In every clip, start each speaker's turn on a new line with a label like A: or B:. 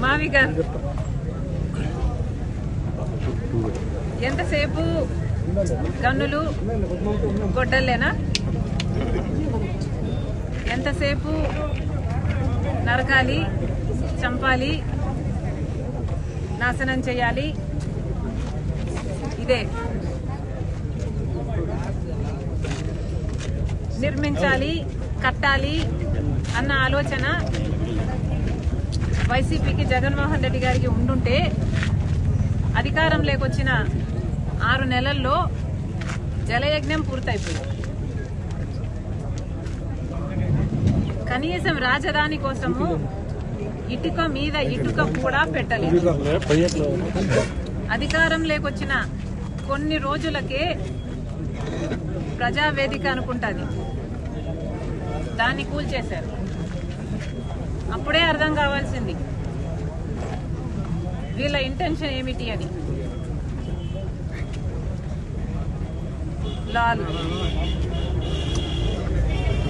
A: మావిగన్ ఎంతసేపు గన్నులు గొడ్డల్లేనా? ఎంతసేపు నరకాలి, చంపాలి, నాశనం చేయాలి, ఇదే. నిర్మించాలి, కట్టాలి అన్న ఆలోచన వైసీపీకి, జగన్మోహన్ రెడ్డి గారికి ఉండుంటే అధికారం లేకొచ్చిన 6 నెలల్లో జలయజ్ఞం పూర్తయిపోయింది. కనీసం రాజధాని కోసము ఇటుక మీద ఇటుక కూడా పెట్టలేదు. అధికారం లేకొచ్చిన కొన్ని రోజులకే ప్రజావేదిక అనుకుంటుంది, దాన్ని కూల్చేశారు. అప్పుడే అర్థం కావాల్సింది వీళ్ళ ఇంటెన్షన్ ఏమిటి అని. లాల్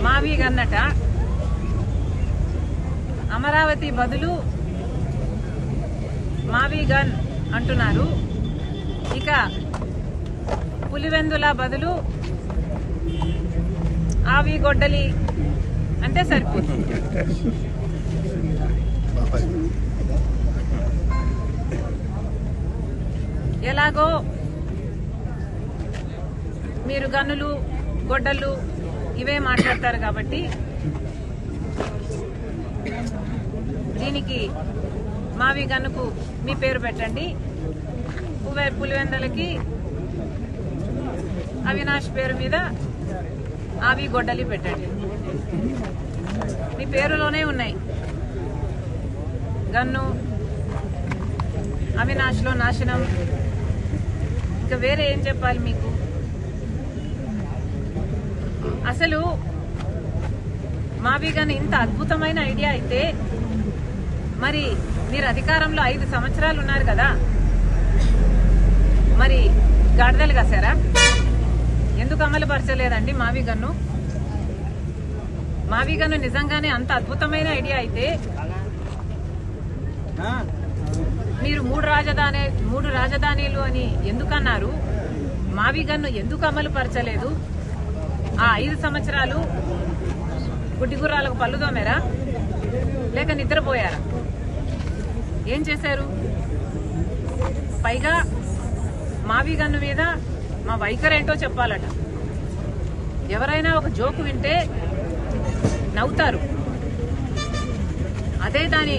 A: మావిగన్నట అమరావతి బదులు మావిగన్ అంటున్నారు. ఇక పులివెందుల బదులు ఆవి గొడ్డలి అంటే సరిపోతుంది. ఎలాగో మీరు గన్నులు, గొడ్డళ్ళు ఇవే మాట్లాడతారు కాబట్టి దీనికి మావి గన్నుకు మీ పేరు పెట్టండి, పులివెందలకి అవినాష్ పేరు మీద ఆవి గొడ్డలి పెట్టండి. మీ పేరులోనే ఉన్నాయి గన్ను, అవినాష్లో నాశనం. ఇంకా వేరే ఏం చెప్పాలి మీకు? అసలు మావిగన్ ఇంత అద్భుతమైన ఐడియా అయితే మరి మీరు అధికారంలో 5 సంవత్సరాలు ఉన్నారు కదా, మరి గాడిదలు కాసారా? ఎందుకు అమలు పరచలేదండి మావిగన్ను? మావిగన్ను నిజంగానే అంత అద్భుతమైన ఐడియా అయితే మీరు 3 రాజధానిలు అని ఎందుకన్నారు? మావిగన్ను ఎందుకు అమలు పరచలేదు? ఆ 5 సంవత్సరాలు గుడ్డిగుర్రాలకు పళ్ళు దోమారా లేక నిద్రపోయారా? ఏం చేశారు? పైగా మావిగన్ను మీద మా వైఖరి ఏంటో చెప్పాలట. ఎవరైనా ఒక జోకు వింటే నవ్వుతారు, అదే దాని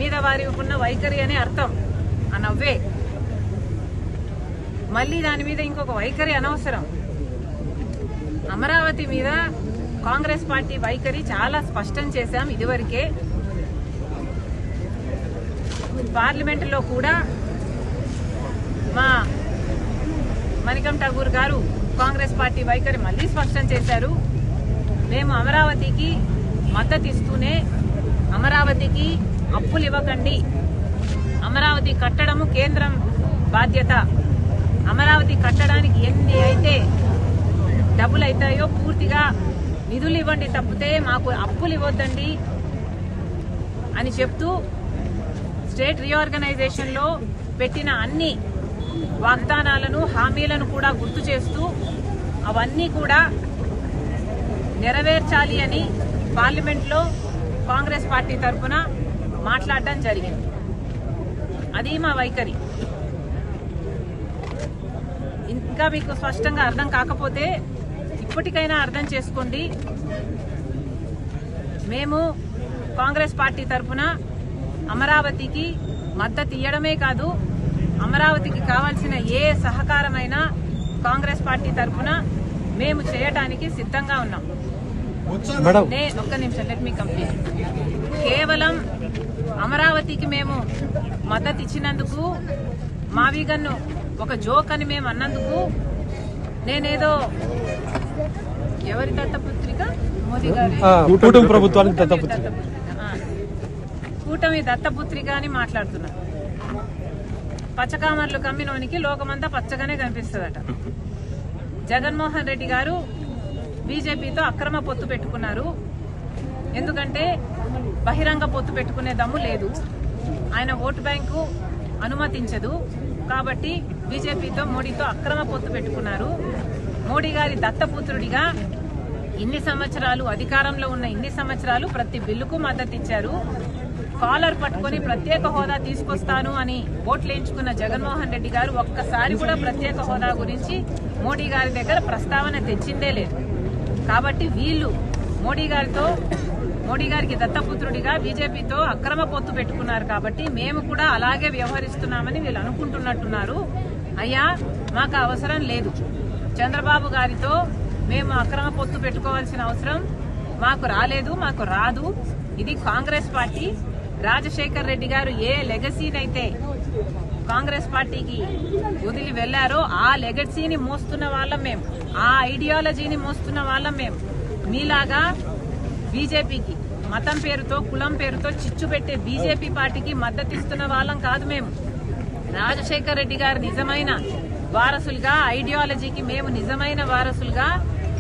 A: మీద వారికి ఉన్న వైఖరి అనే అర్థం. ఆ నవ్వే. మళ్ళీ దాని మీద ఇంకొక వైఖరి అనవసరం. అమరావతి మీద కాంగ్రెస్ పార్టీ వైఖరి చాలా స్పష్టం చేశాం ఇదివరకే. పార్లమెంటులో కూడా మా మణికం ఠాగూర్ గారు కాంగ్రెస్ పార్టీ వైఖరి మళ్లీ స్పష్టం చేశారు. మేము అమరావతికి మద్దతు ఇస్తూనే అమరావతికి అప్పులు ఇవ్వకండి, అమరావతి కట్టడము కేంద్రం బాధ్యత, అమరావతి కట్టడానికి ఎన్ని అయితే డబ్బులు అవుతాయో పూర్తిగా నిధులు ఇవ్వండి తప్పితే మాకు అప్పులు ఇవ్వద్దండి అని చెప్తూ స్టేట్ రీఆర్గనైజేషన్ లో పెట్టిన అన్ని వాగ్దానాలను, హామీలను కూడా గుర్తు చేస్తూ అవన్నీ కూడా నెరవేర్చాలి అని పార్లమెంట్ లో కాంగ్రెస్ పార్టీ తరఫున మాట్లాడడం జరిగింది. అది మా వైఖరి. ఇంకా మీకు స్పష్టంగా అర్థం కాకపోతే ఇప్పటికైనా అర్థం చేసుకోండి. మేము కాంగ్రెస్ పార్టీ తరఫున అమరావతికి మద్దతు ఇవ్వడమే కాదు, అమరావతికి కావాల్సిన ఏ సహకారమైనా కాంగ్రెస్ పార్టీ తరఫున మేము చేయడానికి సిద్ధంగా ఉన్నాం. ఒక్క నిమిషం, లెట్ మీ కంప్లీట్. కేవలం అమరావతికి మేము మద్దతు ఇచ్చినందుకు, మావిగన్ను ఒక జోక్ అని మేము అన్నందుకు నేనేదో ఎవరి దత్తపుత్రిక, మోదీ గారి
B: కూటమి ప్రభుత్వానికి దత్తపుత్రిక,
A: కూటమి దత్తపుత్రిక అని మాట్లాడుతున్నారు. పచ్చకామర్లు కమ్మినోనికి లోకమంతా పచ్చగానే కనిపిస్తుందట. జగన్మోహన్ రెడ్డి గారు బీజేపీతో అక్రమ పొత్తు పెట్టుకున్నారు. ఎందుకంటే బహిరంగ పొత్తు పెట్టుకునే దమ్ము లేదు. ఆయన ఓటు బ్యాంకు అనుమతించదు కాబట్టి బీజేపీతో మోడీతో అక్రమ పొత్తు పెట్టుకున్నారు. మోడీ గారి దత్తపుత్రుడిగా ఇన్ని సంవత్సరాలు అధికారంలో ఉన్న ఇన్ని సంవత్సరాలు ప్రతి బిల్లుకు మద్దతు ఇచ్చారు. కాలర్ పట్టుకుని ప్రత్యేక హోదా తీసుకొస్తాను అని ఓట్లు వేయించుకున్న జగన్మోహన్ రెడ్డి గారు ఒక్కసారి కూడా ప్రత్యేక హోదా గురించి మోడీ గారి దగ్గర ప్రస్తావన తెచ్చిందే లేదు. కాబట్టి వీళ్ళు మోడీ గారికి దత్తపుత్రుడిగా బీజేపీతో అక్రమ పొత్తు పెట్టుకున్నారు కాబట్టి మేము కూడా అలాగే వ్యవహరిస్తున్నామని వీళ్ళు అనుకుంటున్నట్టున్నారు. అయ్యా, మాకు అవసరం లేదు. చంద్రబాబు గారితో మేము అక్రమ పొత్తు పెట్టుకోవాల్సిన అవసరం మాకు రాలేదు, మాకు రాదు. ఇది కాంగ్రెస్ పార్టీ. రాజశేఖర్ రెడ్డి గారు ఏ లెగసీనైతే కాంగ్రెస్ పార్టీకి వదిలి వెళ్లారో ఆ లెగసీని మోస్తున్న వాళ్ళం మేము, ఆ ఐడియాలజీని మోస్తున్న వాళ్ళం మేము. మీలాగా బీజేపీకి మతం పేరుతో కులం పేరుతో చిచ్చు పెట్టే బీజేపీ పార్టీకి మద్దతిస్తున్న వాళ్ళం కాదు మేము. రాజశేఖర్ రెడ్డి గారు నిజమైన వారసులుగా, ఐడియాలజీకి మేము నిజమైన వారసులుగా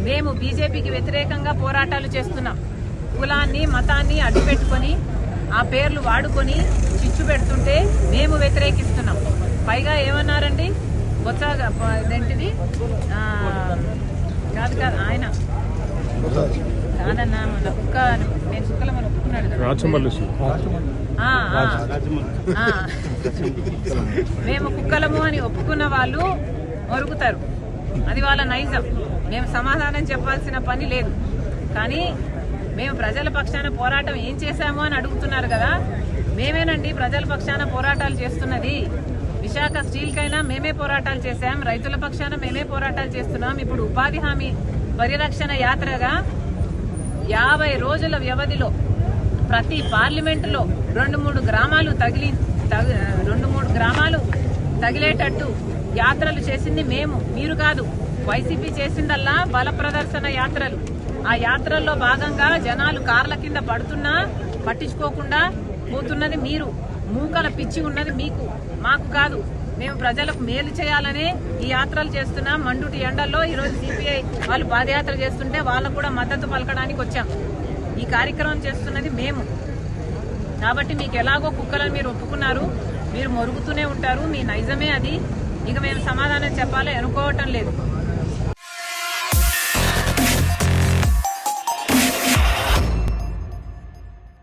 A: మేము బీజేపీకి వ్యతిరేకంగా పోరాటాలు చేస్తున్నాం. కులాన్ని మతాన్ని అడ్డుపెట్టుకుని ఆ పేర్లు వాడుకొని చిచ్చు పెడుతుంటే మేము వ్యతిరేకిస్తున్నాం. పైగా ఏమన్నారండి, బొత్స ఏంటిది కాదు ఆయన కాదన్నా, మన కుక్క నేను కుక్కలమని ఒప్పుకున్నాడు కదా, మేము కుక్కలము అని ఒప్పుకున్న వాళ్ళు మొరుగుతారు. అది వాళ్ళ నైజం. మేము సమాధానం చెప్పాల్సిన పని లేదు. కానీ మేము ప్రజల పక్షాన పోరాటం ఏం చేశాము అని అడుగుతున్నారు కదా. మేమేనండి ప్రజల పక్షాన పోరాటాలు చేస్తున్నది. విశాఖ స్టీల్కైనా మేమే పోరాటాలు చేశాం, రైతుల పక్షాన మేమే పోరాటాలు చేస్తున్నాం. ఇప్పుడు ఉపాధి హామీ పరిరక్షణ యాత్రగా 50 రోజుల వ్యవధిలో ప్రతి పార్లమెంటులో 2-3 గ్రామాలు తగిలేటట్టు యాత్రలు చేసింది మేము, మీరు కాదు. వైసీపీ చేసిందల్లా బల ప్రదర్శన యాత్రలు. ఆ యాత్రల్లో భాగంగా జనాలు కార్ల కింద పడుతున్నా పట్టించుకోకుండా పోతున్నది మీరు. మూకల పిచ్చి ఉన్నది మీకు, మాకు కాదు. మేము ప్రజలకు మేలు చేయాలనే ఈ యాత్రలు చేస్తున్నాం. మండుటి ఎండల్లో ఈరోజు సిపిఐ వాళ్ళు పాదయాత్ర చేస్తుంటే వాళ్ళకు కూడా మద్దతు పలకడానికి వచ్చాం. ఈ కార్యక్రమం చేస్తున్నది మేము. కాబట్టి మీకు ఎలాగో కుక్కలను మీరు ఒప్పుకున్నారు, మీరు మొరుగుతూనే ఉంటారు. మీ నైజమే అది. ఇక మేము సమాధానం చెప్పాలి అనుకోవటం లేదు.